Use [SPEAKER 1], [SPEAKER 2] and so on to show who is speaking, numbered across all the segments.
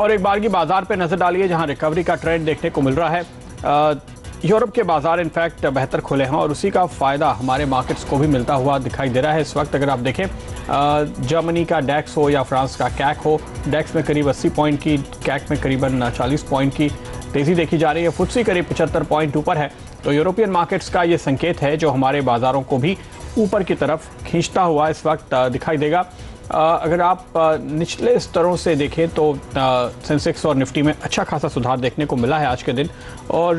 [SPEAKER 1] और एक बार की बाजार पे नजर डालिए जहां रिकवरी का ट्रेंड देखने को मिल रहा है। यूरोप के बाजार इनफैक्ट बेहतर खुले हैं और उसी का फायदा हमारे मार्केट्स को भी मिलता हुआ दिखाई दे रहा है। इस वक्त अगर आप देखें जर्मनी का डैक्स हो या फ्रांस का कैक हो, डैक्स में करीब 80 पॉइंट की, कैक में करीबन 40 पॉइंट की तेजी देखी जा रही है। फुत्सी करीब 75 पॉइंट ऊपर है। तो यूरोपियन मार्केट्स का ये संकेत है जो हमारे बाजारों को भी ऊपर की तरफ खींचता हुआ इस वक्त दिखाई देगा। अगर आप निचले स्तरों से देखें तो सेंसेक्स और निफ्टी में अच्छा खासा सुधार देखने को मिला है आज के दिन। और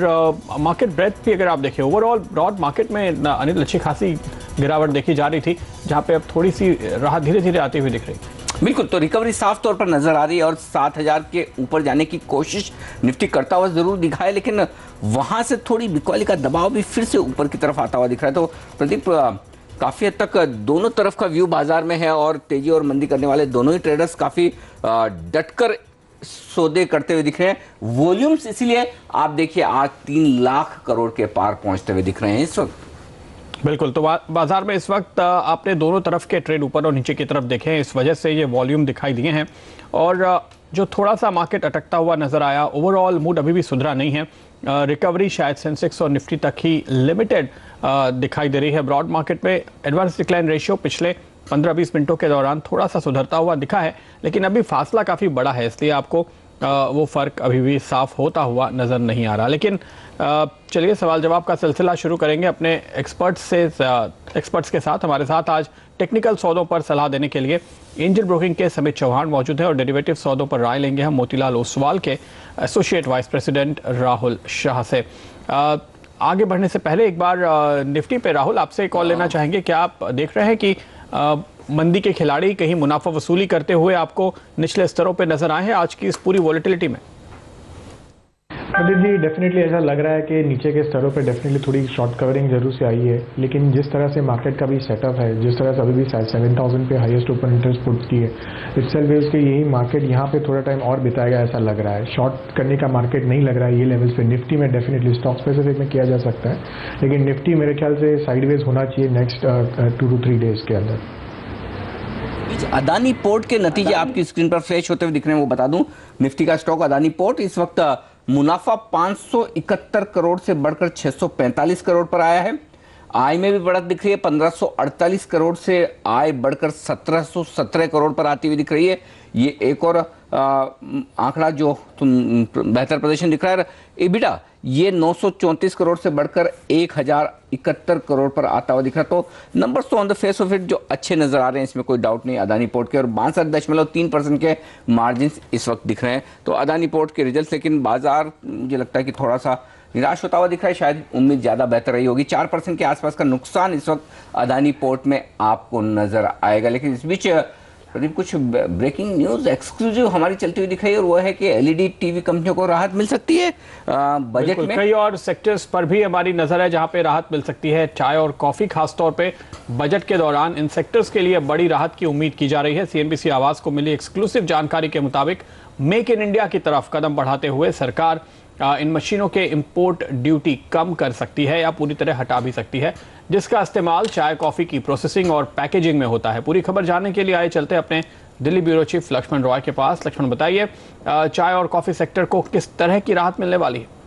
[SPEAKER 1] मार्केट ब्रेथ भी अगर आप देखें, ओवरऑल ब्रॉड मार्केट में अनिल अच्छी खासी गिरावट देखी जा रही थी, जहां पे अब थोड़ी सी राहत धीरे धीरे आती हुई दिख रही है।
[SPEAKER 2] बिल्कुल, तो रिकवरी साफ तौर पर नजर आ रही है और 7000 के ऊपर जाने की कोशिश निफ्टी करता हुआ जरूर दिखा है, लेकिन वहां से थोड़ी बिकवाली का दबाव भी फिर से ऊपर की तरफ आता हुआ दिख रहा है। तो प्रदीप, काफी हद तक दोनों तरफ का व्यू बाजार में है और तेजी और मंदी करने वाले दोनों ही ट्रेडर्स काफी डटकर सौदे करते हुए दिख रहे हैं। वॉल्यूम्स इसीलिए आप देखिए आज 3 लाख करोड़ के पार पहुंचते हुए दिख रहे हैं इस वक्त।
[SPEAKER 1] बिल्कुल, तो बाजार में इस वक्त आपने दोनों तरफ के ट्रेड ऊपर और नीचे की तरफ देखे हैं, इस वजह से ये वॉल्यूम दिखाई दिए हैं। और जो थोड़ा सा मार्केट अटकता हुआ नजर आया, ओवरऑल मूड अभी भी सुधरा नहीं है। रिकवरी शायद सेंसेक्स और निफ्टी तक ही लिमिटेड दिखाई दे रही है। ब्रॉड मार्केट में एडवांस डिक्लाइन रेशियो पिछले 15-20 मिनटों के दौरान थोड़ा सा सुधरता हुआ दिखा है, लेकिन अभी फासला काफ़ी बड़ा है, इसलिए आपको वो फ़र्क अभी भी साफ होता हुआ नज़र नहीं आ रहा। लेकिन चलिए सवाल जवाब का सिलसिला शुरू करेंगे अपने एक्सपर्ट्स के साथ। हमारे साथ आज टेक्निकल सौदों पर सलाह देने के लिए एंजल ब्रोकिंग के समित चौहान मौजूद है और डेरिवेटिव सौदों पर राय लेंगे हम मोतीलाल ओसवाल के associate vice president Rahul Shah से। आगे बढ़ने से पहले एक बार निफ्टी पे राहुल आपसे कॉल लेना चाहेंगे। क्या आप देख रहे हैं कि मंदी के खिलाड़ी कहीं मुनाफा वसूली करते हुए आपको निचले स्तरों पे नजर आए हैं आज की इस पूरी वॉलेटिलिटी में?
[SPEAKER 3] प्रदीप जी, डेफिनेटली ऐसा लग रहा है कि नीचे के स्तरों पे डेफिनेटली थोड़ी शॉर्ट कवरिंग जरूर से आई है, लेकिन जिस तरह से मार्केट का भी सेटअप है, जिस तरह से अभी भी 7000 पे हाईएस्ट ओपन इंटरेस्ट पुट की है, इटसेल्फ इज के यही मार्केट यहाँ पे थोड़ा टाइम और बिताएगा ऐसा लग रहा है। शॉर्ट करने का मार्केट नहीं लग रहा है ये लेवल्स पे। निफ्टी में डेफिनेटली स्टॉक स्पेसिफिक में किया जा सकता है, लेकिन निफ्टी मेरे ख्याल से साइडवेज होना चाहिए नेक्स्ट 2 to 3 डेज के अंदर।
[SPEAKER 2] अदानी पोर्ट के नतीजे आपकी स्क्रीन पर फ्लैश होते हुए दिख रहे हैं, वो बता दूं। निफ्टी का स्टॉक अदानी पोर्ट इस वक्त मुनाफा 571 करोड़ से बढ़कर 645 करोड़ पर आया है। आय में भी बढ़त दिख रही है, 1548 करोड़ से आय बढ़कर 1717 करोड़ पर आती हुई दिख रही है। ये एक और आंकड़ा जो बेहतर प्रदर्शन दिख रहा है। एबिटा ये 934 करोड़ से बढ़कर 1071 करोड़ पर आता हुआ दिख रहा है। तो नंबर्स तो on the face of it जो अच्छे नजर आ रहे हैं, इसमें कोई डाउट नहीं अदानी पोर्ट के। और 62.3% के मार्जिन इस वक्त दिख रहे हैं। तो अदानी पोर्ट के रिजल्ट, लेकिन बाजार मुझे लगता है कि थोड़ा सा निराश होता हुआ दिख रहा है। शायद उम्मीद ज़्यादा बेहतर रही होगी। 4% के आसपास का नुकसान इस वक्त अदानी पोर्ट में आपको नजर आएगा। लेकिन इस बीच प्रदीप कुछ ब्रेकिंग न्यूज़ एक्सक्लूसिव हमारी चलती हुई दिख रही है, और वो है कि एलईडी टीवी कंपनियों को राहत मिल सकती है बजट में।
[SPEAKER 1] कई और सेक्टर्स पर भी हमारी नजर है जहां पे राहत मिल सकती है। चाय और कॉफी खासतौर पे बजट के दौरान इन सेक्टर्स के लिए बड़ी राहत की उम्मीद की जा रही है। सीएनबीसी आवाज को मिली एक्सक्लूसिव जानकारी के मुताबिक मेक इन इंडिया की तरफ कदम बढ़ाते हुए सरकार इन मशीनों के इंपोर्ट ड्यूटी कम कर सकती है या पूरी तरह हटा भी सकती है, जिसका इस्तेमाल चाय कॉफी की प्रोसेसिंग और पैकेजिंग में होता है। पूरी खबर जानने के लिए आए चलते अपने दिल्ली ब्यूरो चीफ लक्ष्मण रॉय के पास। लक्ष्मण, बताइए चाय और कॉफी सेक्टर को किस तरह की राहत मिलने वाली है?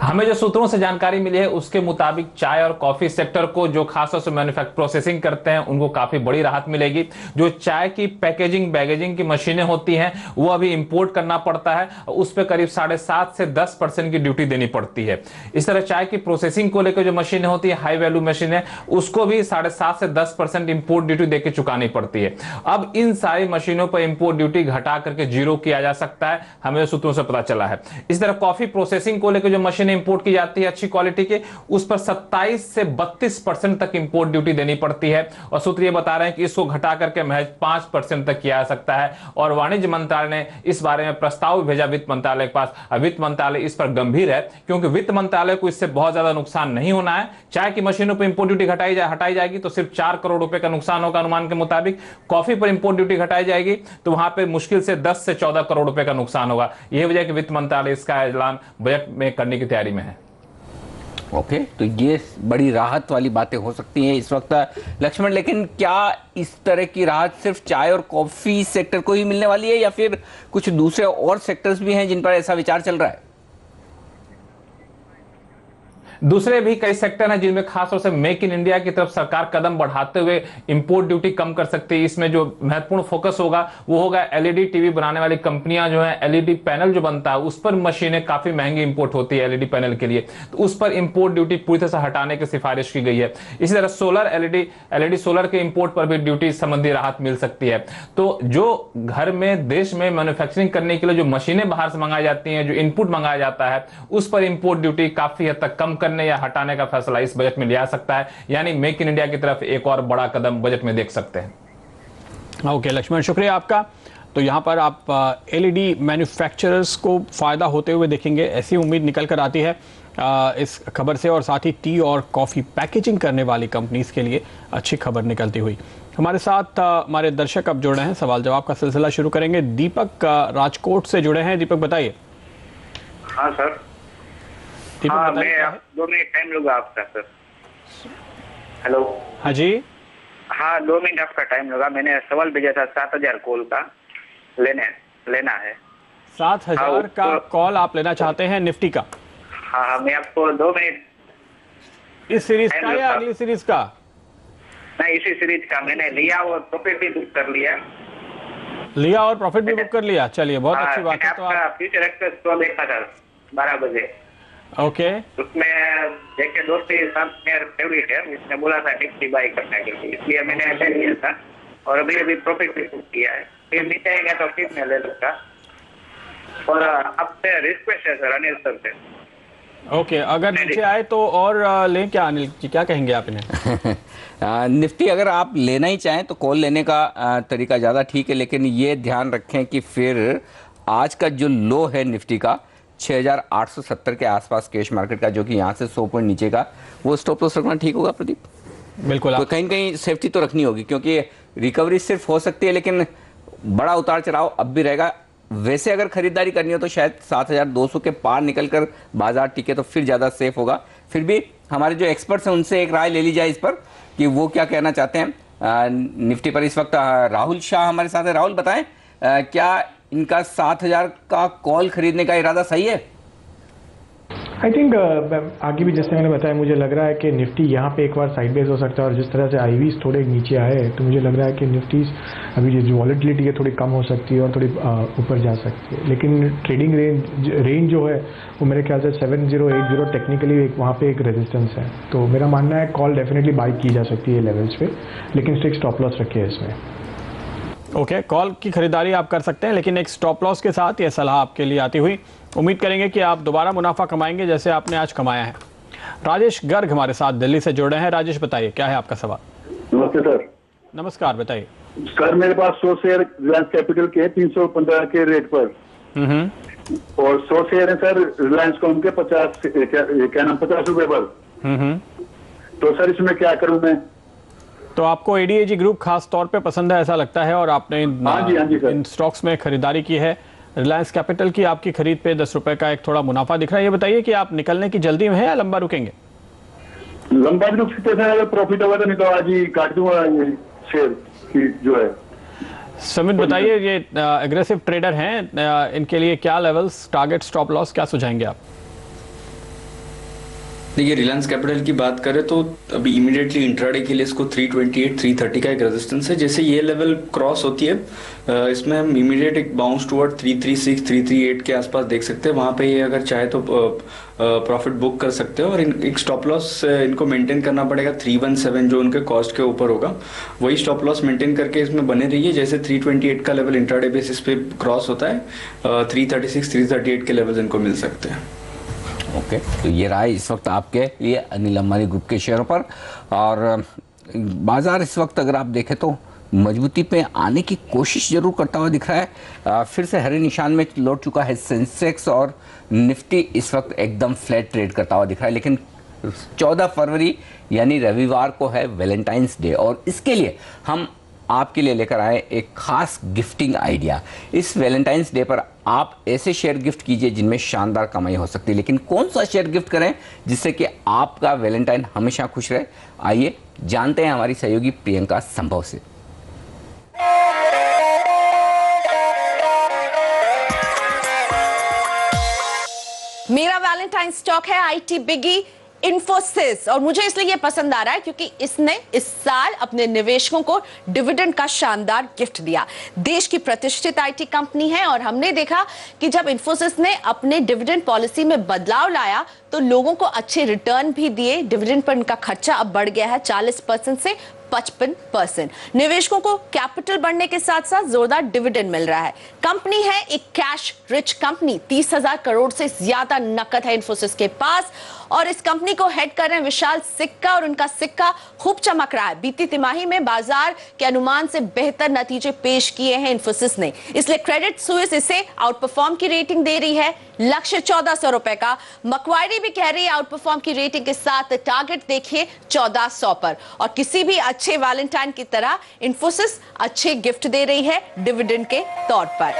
[SPEAKER 4] हमें जो सूत्रों से जानकारी मिली है उसके मुताबिक चाय और कॉफी सेक्टर को जो खासतौर से मैन्युफैक्चर प्रोसेसिंग करते हैं उनको काफी बड़ी राहत मिलेगी। जो चाय की पैकेजिंग बैगेजिंग की मशीनें होती हैं वो अभी इंपोर्ट करना पड़ता है, उस पर करीब 7.5 से 10% की ड्यूटी देनी पड़ती है। इस तरह चाय की प्रोसेसिंग को लेकर जो मशीनें होती है, हाई वैल्यू मशीनें, उसको भी 7.5 से 10% इंपोर्ट ड्यूटी देकर चुकानी पड़ती है। अब इन सारी मशीनों पर इंपोर्ट ड्यूटी घटा करके जीरो किया जा सकता है, हमें सूत्रों से पता चला है। इस तरह कॉफी प्रोसेसिंग को लेकर जो मशीनें इंपोर्ट की जाती है अच्छी क्वालिटी के, उस पर 27 से 32% तक इंपोर्ट ड्यूटी देनी पड़ती है। और सूत्र ये बता रहे हैं कि इसको घटा करके महज 5% तक किया जा सकता है। और वाणिज्य मंत्रालय ने इस बारे में प्रस्ताव भेजा वित्त मंत्रालय के पास। वित्त मंत्रालय इस पर गंभीर है, क्योंकि वित्त मंत्रालय को इससे बहुत ज्यादा नुकसान नहीं होना है। चाय की मशीनों पर इंपोर्ट ड्यूटी हटाई जाएगी तो सिर्फ 4 करोड़ रुपए का नुकसान होगा अनुमान के मुताबिक। कॉफी पर इंपोर्ट ड्यूटी घटाई जाएगी तो वहां पर मुश्किल से 10 से 14 करोड़ रुपए का नुकसान होगा। यही वजह कि वित्त मंत्रालय इसका ऐलान बजट में करने की तैयारी में है।
[SPEAKER 2] ओके, तो ये बड़ी राहत वाली बातें हो सकती हैं इस वक्त लक्ष्मण। लेकिन क्या इस तरह की राहत सिर्फ चाय और कॉफी सेक्टर को ही मिलने वाली है या फिर कुछ दूसरे और सेक्टर्स भी हैं जिन पर ऐसा विचार चल रहा है?
[SPEAKER 4] दूसरे भी कई सेक्टर हैं जिनमें खासतौर से मेक इन इंडिया की तरफ सरकार कदम बढ़ाते हुए इंपोर्ट ड्यूटी कम कर सकती है। इसमें जो महत्वपूर्ण फोकस होगा वो होगा एलईडी टीवी बनाने वाली कंपनियां जो है, एलईडी पैनल जो बनता है उस पर मशीनें काफी महंगी इंपोर्ट होती है एलईडी पैनल के लिए, तो उस पर इंपोर्ट ड्यूटी पूरी तरह से हटाने की सिफारिश की गई है। इसी तरह सोलर एलईडी सोलर के इंपोर्ट पर भी ड्यूटी संबंधी राहत मिल सकती है। तो जो घर में देश में मैन्युफैक्चरिंग करने के लिए जो मशीनें बाहर से मंगाई जाती हैं, जो इनपुट मंगाया जाता है, उस पर इंपोर्ट ड्यूटी काफी हद तक कम करने या हटाने का फैसला इस बजट में लिया सकता है। यानी मेक इन इंडिया की तरफ एक और बड़ा कदम बजट में देख सकते हैं।
[SPEAKER 1] ओके लक्ष्मण, शुक्रिया आपका। तो यहाँ पर आप एलईडी मैन्युफैक्चरर्स को फायदा होते हुए देखेंगे, ऐसी उम्मीद निकल कर आती है इस खबर से, और साथ ही टी और कॉफी पैकेजिंग करने वाली कंपनीज के लिए अच्छी खबर निकलती हुई। हमारे साथ हमारे दर्शक अब जुड़े हैं, सवाल जवाब का सिलसिला शुरू करेंगे। दीपक राजकोट से जुड़े हैं। दीपक बताइए।
[SPEAKER 5] हाँ सर। हाँ, मैं 2 मिनट टाइम लूंगा आपका सर। हेलो।
[SPEAKER 1] हाँ जी।
[SPEAKER 5] हाँ, 2 मिनट आपका टाइम लूंगा। मैंने सवाल भेजा था 7,000 कॉल का लेना है।
[SPEAKER 1] 7,000 का कॉल आप लेना चाहते हैं निफ्टी का?
[SPEAKER 5] हाँ, मैं आपको 2 मिनट।
[SPEAKER 1] इस सीरीज का या अगली सीरीज का?
[SPEAKER 5] नहीं, इसी सीरीज का मैंने लिया और प्रॉफिट भी बुक कर लिया
[SPEAKER 1] और प्रॉफिट भी बुक कर लिया। चलिए, बहुत अच्छी बात है। तो
[SPEAKER 5] आप फ्यूचर एक्सप्रेस शो देखा था 12 बजे।
[SPEAKER 1] ओके।
[SPEAKER 5] उसमें देखे दोस्त के साथ मेरा फेवरेट है, उसने बोला था निफ्टी बाई करने के लिए, इसलिए मैंने ले लिया था और अभी प्रॉफिट भी बुक किया है। फिर नीचे आएगा तो फिर मैं ले लूंगा। और अब से रिक्वेस्ट है सर अनिल सर से।
[SPEAKER 1] ओके, अगर नीचे आए तो और लें क्या अनिल जी, क्या कहेंगे आप इन्हें?
[SPEAKER 2] निफ्टी अगर आप लेना ही चाहें तो कॉल लेने का तरीका ज़्यादा ठीक है, लेकिन ये ध्यान रखें कि फिर आज का जो लो है निफ्टी का 6,870 के आसपास कैश मार्केट का, जो कि यहाँ से 100 पॉइंट नीचे का, वो स्टॉप लॉस रखना ठीक होगा प्रदीप?
[SPEAKER 1] बिल्कुल।
[SPEAKER 2] तो कहीं कहीं सेफ्टी तो रखनी होगी, क्योंकि रिकवरी सिर्फ हो सकती है लेकिन बड़ा उतार चढ़ाव अब भी रहेगा। वैसे अगर खरीदारी करनी हो तो शायद 7,200 के पार निकलकर बाजार टिके तो फिर ज़्यादा सेफ होगा। फिर भी हमारे जो एक्सपर्ट्स हैं उनसे एक राय ले ली जाए इस पर कि वो क्या कहना चाहते हैं निफ्टी पर। इस वक्त राहुल शाह हमारे साथ है। राहुल, बताएं क्या इनका 7,000 का कॉल खरीदने का इरादा सही है?
[SPEAKER 3] आई थिंक आगे भी जैसे मैंने बताया, मुझे लग रहा है कि निफ्टी यहाँ पे एक बार साइडवेज हो सकता है, और जिस तरह से आईवीज थोड़े नीचे आए तो मुझे लग रहा है कि निफ्टी अभी जो वॉलेटिलिटी है थोड़ी कम हो सकती है और थोड़ी ऊपर जा सकती है। लेकिन ट्रेडिंग रेंज जो है वो मेरे ख्याल से 7080 टेक्निकली वहाँ पे एक रेजिस्टेंस है। तो मेरा मानना है कॉल डेफिनेटली बाई की जा सकती है लेवल्स पे, लेकिन स्ट्रिक्ट स्टॉप लॉस रखिए इसमें।
[SPEAKER 1] ओके, कॉल की खरीदारी आप कर सकते हैं, लेकिन एक स्टॉप लॉस के साथ यह सलाह आपके लिए आती हुई। उम्मीद करेंगे कि आप दोबारा मुनाफा कमाएंगे जैसे आपने आज कमाया है। राजेश गर्ग हमारे साथ दिल्ली से जुड़े हैं। राजेश, बताइए क्या है आपका सवाल?
[SPEAKER 6] नमस्ते सर।
[SPEAKER 1] नमस्कार, बताइए
[SPEAKER 6] सर। मेरे पास 100 शेयर रिलायंस कैपिटल के 315 के रेट पर, और 100 शेयर है सर रिलायंस कॉम के 50 रुपए पर। तो सर इसमें क्या करूं मैं?
[SPEAKER 1] तो आपको एडीएजी ग्रुप खास तौर पे पसंद है ऐसा लगता है, और आपने इन स्टॉक्स में खरीदारी की है। रिलायंस कैपिटल की आपकी खरीद पे 10 रुपए का एक थोड़ा मुनाफा दिख रहा है। ये बताइए कि आप निकलने की जल्दी में है या लंबा रुकेंगे?
[SPEAKER 6] लंबा भी रुक सकते हैं, अगर प्रॉफिट होगा तो नहीं तो आज ही काट दूंगा ये शेयर की जो है।
[SPEAKER 1] समित, बताइए ये एग्रेसिव ट्रेडर हैं, इनके लिए क्या लेवल्स, टारगेट, स्टॉप लॉस क्या सुझाएंगे आप?
[SPEAKER 7] देखिए, रिलायंस कैपिटल की बात करें तो अभी इमीडिएटली इंट्राडे के लिए इसको 328 330 का एक रेजिस्टेंस है। जैसे ये लेवल क्रॉस होती है इसमें हम इमीडिएट एक बाउंस टुवर्ड 336 338 के आसपास देख सकते हैं। वहां पे ये अगर चाहे तो प्रॉफिट बुक कर सकते हो, और एक स्टॉप लॉस इनको मेंटेन करना पड़ेगा 317 जो उनके कॉस्ट के ऊपर होगा। वही स्टॉप लॉस मेंटेन करके इसमें बने रहिए। जैसे 328 का लेवल इंट्राडे बेसिस पे क्रॉस होता है 336 338 के लेवल इनको मिल सकते हैं।
[SPEAKER 2] ओके, तो ये रहा इस वक्त आपके लिए अनिल अंबानी ग्रुप के शेयरों पर। और बाजार इस वक्त अगर आप देखें तो मजबूती पे आने की कोशिश जरूर करता हुआ दिख रहा है। फिर से हरे निशान में लौट चुका है सेंसेक्स, और निफ्टी इस वक्त एकदम फ्लैट ट्रेड करता हुआ दिख रहा है। लेकिन 14 फरवरी यानी रविवार को है वैलेंटाइंस डे, और इसके लिए हम आपके लिए लेकर आए एक खास गिफ्टिंग आइडिया। इस वैलेंटाइंस डे पर आप ऐसे शेयर गिफ्ट कीजिए जिनमें शानदार कमाई हो सकती है, लेकिन कौन सा शेयर गिफ्ट करें जिससे कि आपका वैलेंटाइन हमेशा खुश रहे? आइए जानते हैं हमारी सहयोगी प्रियंका संभव से।
[SPEAKER 8] मेरा वैलेंटाइन स्टॉक है आईटी बिगी इन्फोसिस, और मुझे इसलिए ये पसंद आ रहा है क्योंकि इसने इस साल अपने निवेशकों को डिविडेंड का शानदार गिफ्ट दिया। देश की प्रतिष्ठित आईटी कंपनी है और हमने देखा कि जब इन्फोसिस ने अपने डिविडेंड पॉलिसी में बदलाव लाया तो लोगों को अच्छे रिटर्न भी दिए। डिविडेंड पर इनका खर्चा अब बढ़ गया है 40% से 55%। निवेशकों को कैपिटल बढ़ने के साथ साथ जोरदार डिविडेंड मिल रहा है। कंपनी है एक कैश रिच कंपनी, 30,000 करोड़ से ज्यादा नकद है इन्फोसिस के पास, और इस कंपनी को हेड कर रहे हैं विशाल सिक्का, और उनका सिक्का खूब चमक रहा है। बीती तिमाही में बाजार के अनुमान से बेहतर नतीजे पेश किए हैं इन्फोसिस ने, इसलिए क्रेडिट स्विस इसे आउट परफॉर्म की रेटिंग दे रही है। लक्ष्य 1400 रुपए का। मक्वारी भी कह रही है आउट परफॉर्म की रेटिंग के साथ टारगेट देखिए 1400 पर। और किसी भी अच्छे वैलेंटाइन की तरह इन्फोसिस अच्छे गिफ्ट दे रही है डिविडेंड के तौर पर।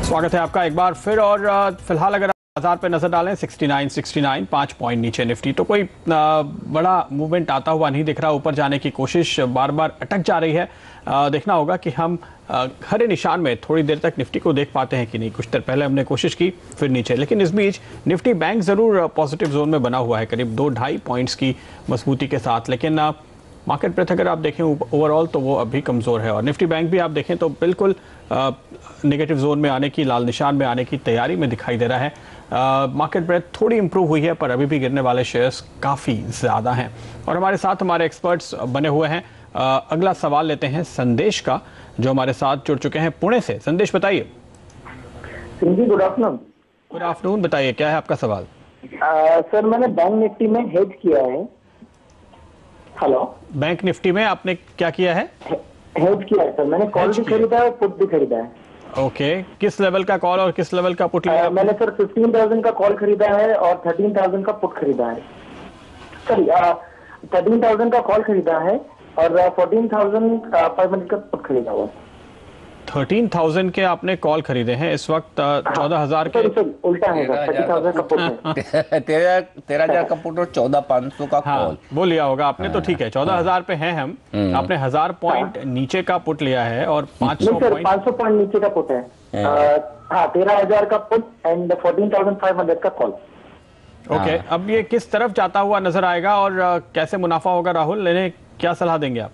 [SPEAKER 1] स्वागत है आपका एक बार फिर। और फिलहाल अगर बाजार पे नजर डालें 69 5 पॉइंट नीचे निफ्टी, तो कोई बड़ा मूवमेंट आता हुआ नहीं दिख रहा। ऊपर जाने की कोशिश बार बार अटक जा रही है। देखना होगा कि हम हरे निशान में थोड़ी देर तक निफ्टी को देख पाते हैं कि नहीं। कुछ देर पहले हमने कोशिश की फिर नीचे, लेकिन इस बीच निफ्टी बैंक जरूर पॉजिटिव जोन में बना हुआ है करीब 2-2.5 पॉइंट्स की मजबूती के साथ। लेकिन मार्केट ब्रेथ अगर आप देखें ओवरऑल तो वो अभी कमज़ोर है, और निफ्टी बैंक भी आप देखें तो बिल्कुल नेगेटिव जोन में आने की, लाल निशान में आने की तैयारी में दिखाई दे रहा है। मार्केट ब्रेथ थोड़ी इंप्रूव हुई है पर अभी भी गिरने वाले शेयर्स काफ़ी ज़्यादा हैं। और हमारे साथ हमारे एक्सपर्ट्स बने हुए हैं। अगला सवाल लेते हैं संदेश का, जो हमारे साथ जुड़ चुके हैं पुणे से। संदेश बताइए।
[SPEAKER 9] Good afternoon.
[SPEAKER 1] गुड आफ्टरनून, बताइए क्या है आपका सवाल?
[SPEAKER 9] सर मैंने बैंक निफ्टी में हेज किया है। हेलो,
[SPEAKER 1] बैंक निफ्टी में आपने क्या किया है?
[SPEAKER 9] हेज किया है सर, मैंने कॉल भी खरीदा है, पुट भी खरीदा है।
[SPEAKER 1] ओके, किस लेवल का कॉल और किस लेवल का पुट लिया?
[SPEAKER 9] मैंने सर 15,000 का कॉल खरीदा है और 13,000 का पुट खरीदा है। सॉरी, 13,000 का कॉल खरीदा है और 14,500 का पुट खरीदा हुआ।
[SPEAKER 1] 13,000 के आपने कॉल खरीदे हैं, इस वक्त 14,000 के।
[SPEAKER 9] उल्टा है सर, 30,000 का पुट है।
[SPEAKER 2] 13,000 का पुट और 14,500 का कॉल।
[SPEAKER 1] हाँ, वो लिया होगा आपने, तो ठीक है। 14,000 पे हैं हम। आपने 1000 पॉइंट नीचे का पुट लिया है और 500 पॉइंट
[SPEAKER 9] 500 पॉइंट नीचे का पुट है। हाँ, 13,000 का पुट एंड 14,500 का कॉल।
[SPEAKER 1] ओके, अब ये किस तरफ जाता हुआ नजर आएगा और कैसे मुनाफा होगा? राहुल, लेने क्या सलाह देंगे आप?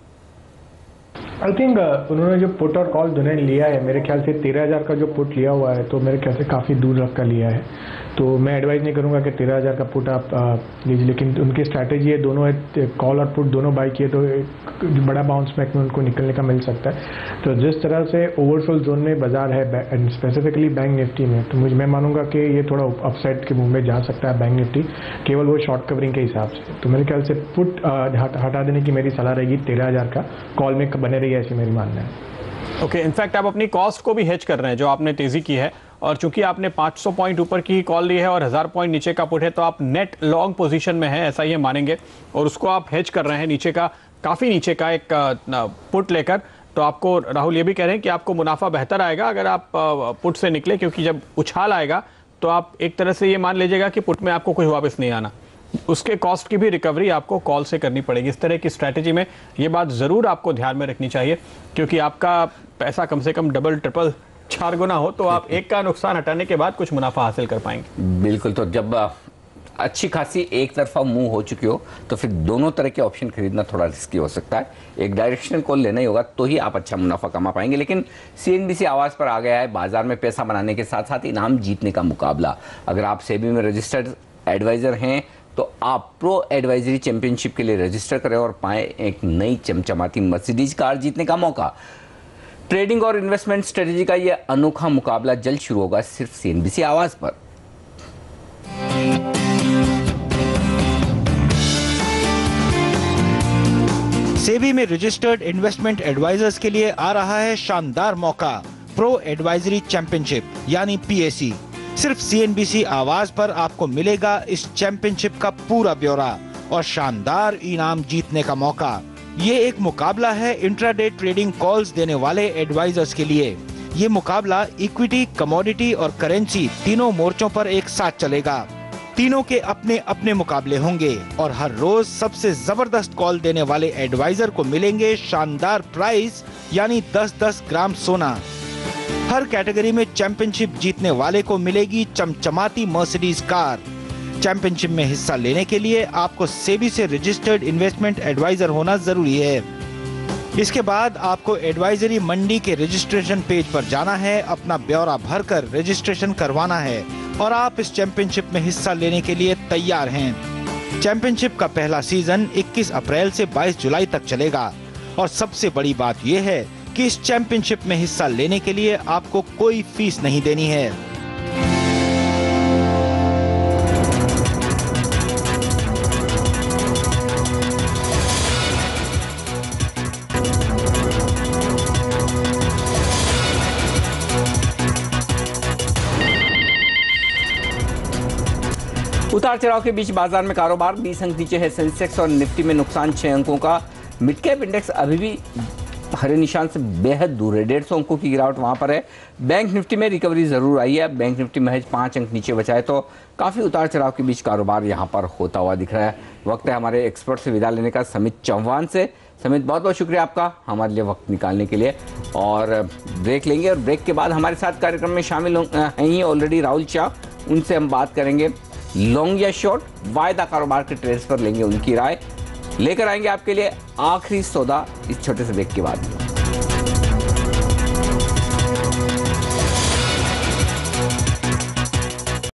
[SPEAKER 3] आई थिंक उन्होंने जो पुट और कॉल दोनों लिया है, मेरे ख्याल से 13,000 का जो पुट लिया हुआ है तो मेरे ख्याल से काफ़ी दूर रख कर लिया है। तो मैं एडवाइज नहीं करूंगा कि 13,000 का पुट आप लीजिए, लेकिन उनकी स्ट्रैटेजी है दोनों कॉल और पुट दोनों बाई किए तो एक बड़ा बाउंस बैक में उनको निकलने का मिल सकता है। तो जिस तरह से ओवरसोल्ड जोन में बाजार है स्पेसिफिकली बैंक निफ्टी में, तो मैं मानूंगा कि ये थोड़ा अपसाइड के मूव में जा सकता है बैंक निफ्टी, केवल वो शॉर्ट कवरिंग के हिसाब से। तो मेरे ख्याल से पुट हटा देने की मेरी सलाह रहेगी। 13,000 का कॉल में बने रही है, ऐसी मेरी मानना है।
[SPEAKER 1] ओके, इनफैक्ट आप अपनी कॉस्ट को भी हेज कर रहे हैं जो आपने तेजी की है, और चूंकि आपने 500 पॉइंट ऊपर की कॉल ली है और 1000 पॉइंट नीचे का पुट है, तो आप नेट लॉन्ग पोजीशन में है, ऐसा ही मानेंगे। और उसको आप हेज कर रहे हैं नीचे का, काफ़ी नीचे का एक पुट लेकर। तो आपको राहुल ये भी कह रहे हैं कि आपको मुनाफा बेहतर आएगा अगर आप पुट से निकले, क्योंकि जब उछाल आएगा तो आप एक तरह से ये मान लीजिएगा कि पुट में आपको कोई वापस नहीं आना, उसके कॉस्ट की भी रिकवरी आपको कॉल से करनी पड़ेगी। इस तरह की स्ट्रैटेजी में ये बात ज़रूर आपको ध्यान में रखनी चाहिए, क्योंकि आपका पैसा कम से कम डबल ट्रिपल 4 गुना हो तो आप एक का नुकसान हटाने के बाद कुछ मुनाफा हासिल कर पाएंगे।
[SPEAKER 2] बिल्कुल। तो जब अच्छी खासी एक तरफा मूव हो चुकी हो तो फिर दोनों तरह के ऑप्शन खरीदना थोड़ा रिस्की हो सकता है। एक डायरेक्शनल कॉल लेना ही होगा तो ही आप अच्छा मुनाफा कमा पाएंगे। लेकिन सीएनबीसी आवाज़ पर आ गया है बाजार में पैसा बनाने के साथ साथ इनाम जीतने का मुकाबला। अगर आप सेबी में रजिस्टर्ड एडवाइजर हैं तो आप प्रो एडवाइजरी चैंपियनशिप के लिए रजिस्टर करें और पाएं एक नई चमचमाती मर्सिडीज कार जीतने का मौका। ट्रेडिंग और इन्वेस्टमेंट स्ट्रेटेजी का यह अनोखा मुकाबला जल्द शुरू होगा सिर्फ सीएनबीसी आवाज़ पर।
[SPEAKER 10] सेबी में रजिस्टर्ड इन्वेस्टमेंट एडवाइजर्स के लिए आ रहा है शानदार मौका, प्रो एडवाइजरी चैंपियनशिप यानी PAC। सिर्फ CNBC आवाज पर आपको मिलेगा इस चैंपियनशिप का पूरा ब्यौरा और शानदार इनाम जीतने का मौका। ये एक मुकाबला है इंट्राडे ट्रेडिंग कॉल्स देने वाले एडवाइजर्स के लिए। ये मुकाबला इक्विटी, कमोडिटी और करेंसी तीनों मोर्चों पर एक साथ चलेगा। तीनों के अपने अपने मुकाबले होंगे और हर रोज सबसे जबरदस्त कॉल देने वाले एडवाइजर को मिलेंगे शानदार प्राइज यानी 10-10 ग्राम सोना। हर कैटेगरी में चैंपियनशिप जीतने वाले को मिलेगी चमचमाती मर्सिडीज कार। चैंपियनशिप में हिस्सा लेने के लिए आपको सेबी से रजिस्टर्ड इन्वेस्टमेंट एडवाइजर होना जरूरी है। इसके बाद आपको एडवाइजरी मंडी के रजिस्ट्रेशन पेज पर जाना है, अपना ब्यौरा भरकर रजिस्ट्रेशन करवाना है और आप इस चैंपियनशिप में हिस्सा लेने के लिए तैयार हैं। चैंपियनशिप का पहला सीजन 21 अप्रैल से 22 जुलाई तक चलेगा और सबसे बड़ी बात यह है कि इस चैंपियनशिप में हिस्सा लेने के लिए आपको कोई फीस नहीं देनी है।
[SPEAKER 2] उतार चढ़ाव के बीच बाजार में कारोबार 20 अंक नीचे है। सेंसेक्स और निफ्टी में नुकसान 6 अंकों का। मिड कैप इंडेक्स अभी भी हरे निशान से बेहद दूर है, 150 अंकों की गिरावट वहां पर है। बैंक निफ्टी में रिकवरी जरूर आई है, बैंक निफ्टी महज 5 अंक नीचे बचा है, तो काफी उतार चढ़ाव के बीच कारोबार यहां पर होता हुआ दिख रहा है। वक्त है हमारे एक्सपर्ट से विदा लेने का, समित चौहान से। समित, बहुत बहुत शुक्रिया आपका हमारे लिए वक्त निकालने के लिए। और ब्रेक लेंगे और ब्रेक के बाद हमारे साथ कार्यक्रम में शामिल हैं ऑलरेडी राहुल शाह, उनसे हम बात करेंगे लॉन्ग या शॉर्ट वायदा कारोबार के ट्रेड्स पर लेंगे उनकी राय, लेकर आएंगे आपके लिए आखिरी सौदा इस छोटे से ब्रेक के बाद।